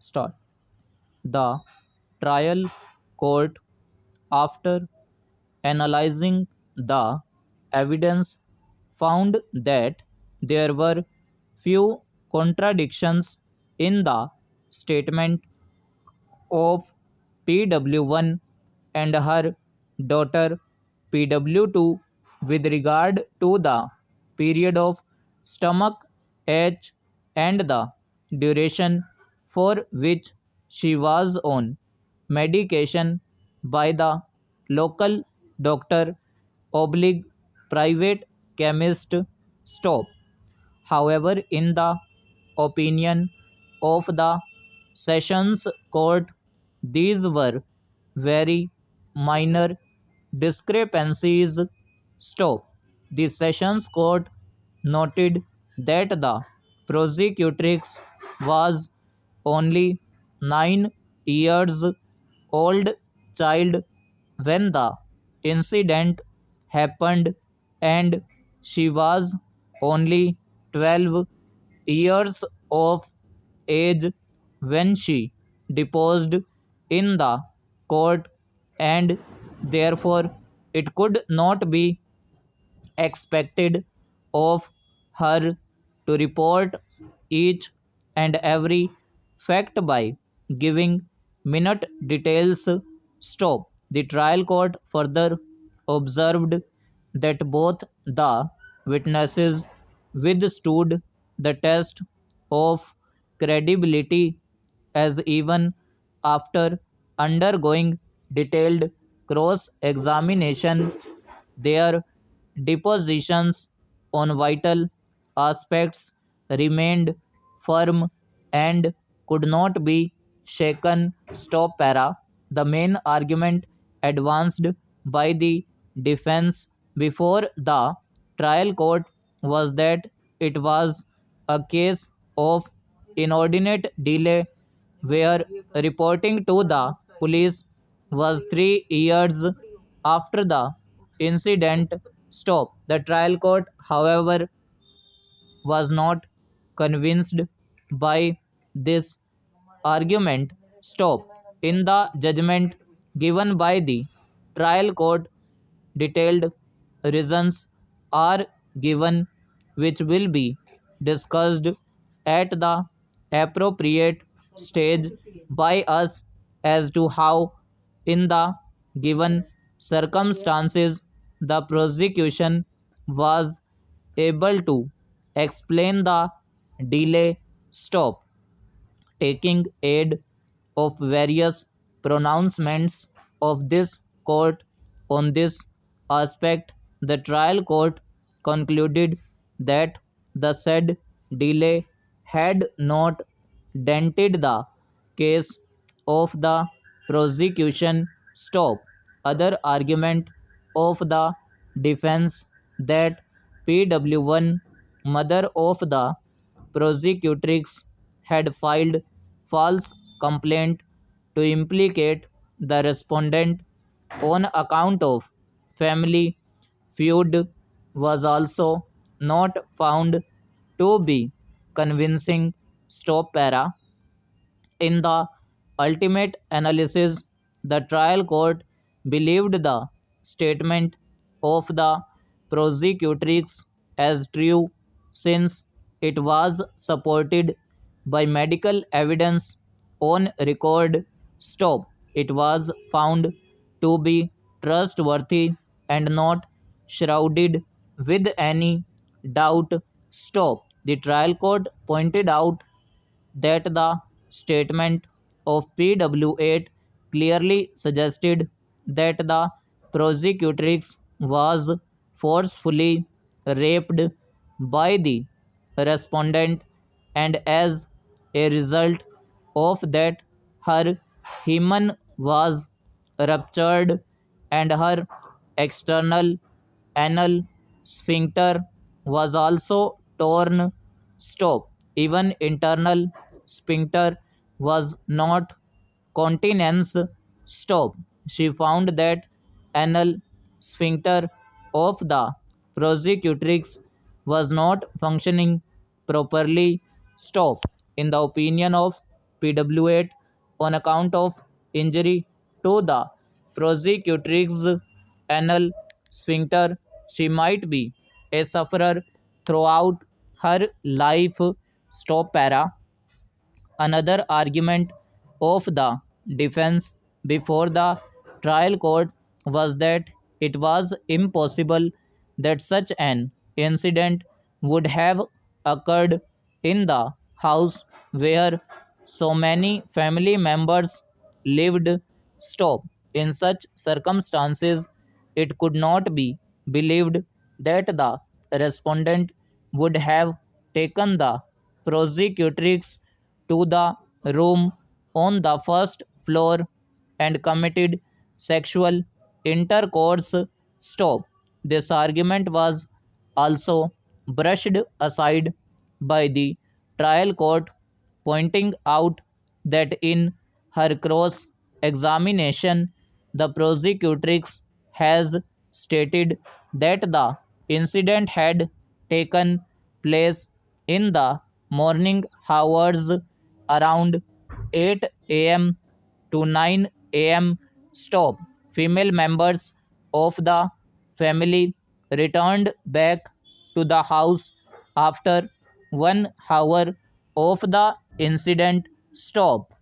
Start. The trial court, after analyzing the evidence, found that there were few contradictions in the statement of PW1 and her daughter PW2 with regard to the period of stomach ache and the duration for which she was on medication by the local doctor oblique private chemist. Stop. However, in the opinion of the Sessions Court, these were very minor discrepancies. Stop. The Sessions Court noted that the prosecutrix was only 9 years old child when the incident happened, and she was only 12 years of age when she deposed in the court, and therefore it could not be expected of her to report each and every fact by giving minute details. Stop. The trial court further observed that both the witnesses withstood the test of credibility, as even after undergoing detailed cross examination, their depositions on vital aspects remained firm and could not be shaken. Stop para. The main argument advanced by the defense before the trial court was that it was a case of inordinate delay, where reporting to the police was 3 years after the incident. Stop. The trial court, however, was not convinced by this argument. Stop. In the judgment given by the trial court, detailed reasons are given which will be discussed at the appropriate stage by us as to how, in the given circumstances, the prosecution was able to explain the delay. Stop. Taking aid of various pronouncements of this court on this aspect, the trial court concluded that the said delay had not dented the case of the prosecution. Stop. Other argument of the defense that PW1, mother of the prosecutrix, had filed false complaint to implicate the respondent on account of family feud was also not found to be convincing. Stop para. In the ultimate analysis, the trial court believed the statement of the prosecutrix as true, since it was supported by medical evidence on record. Stop. It was found to be trustworthy and not shrouded with any doubt. Stop. The trial court pointed out that the statement of PW8 clearly suggested that the prosecutrix was forcefully raped by the respondent, and as a result of that, her hymen was ruptured and her external anal sphincter was also torn. Stop. Even internal sphincter was not continence. Stop. She found that anal sphincter of the prosecutrix was not functioning properly. Stop. In the opinion of PW8 on account of injury to the prosecutrix anal sphincter. She might be a sufferer throughout her life. Stop para. Another argument of the defense before the trial court was that it was impossible that such an incident would have occurred in the house where so many family members lived. Stop. In such circumstances, it could not be believed that the respondent would have taken the prosecutrix to the room on the first floor and committed sexual intercourse. Stop. This argument was also brushed aside by the trial court, pointing out that in her cross examination, the prosecutrix has stated that the incident had taken place in the morning hours around 8 a.m. to 9 a.m. Stop. Female members of the family returned back to the house after 1 hour of the incident. Stop.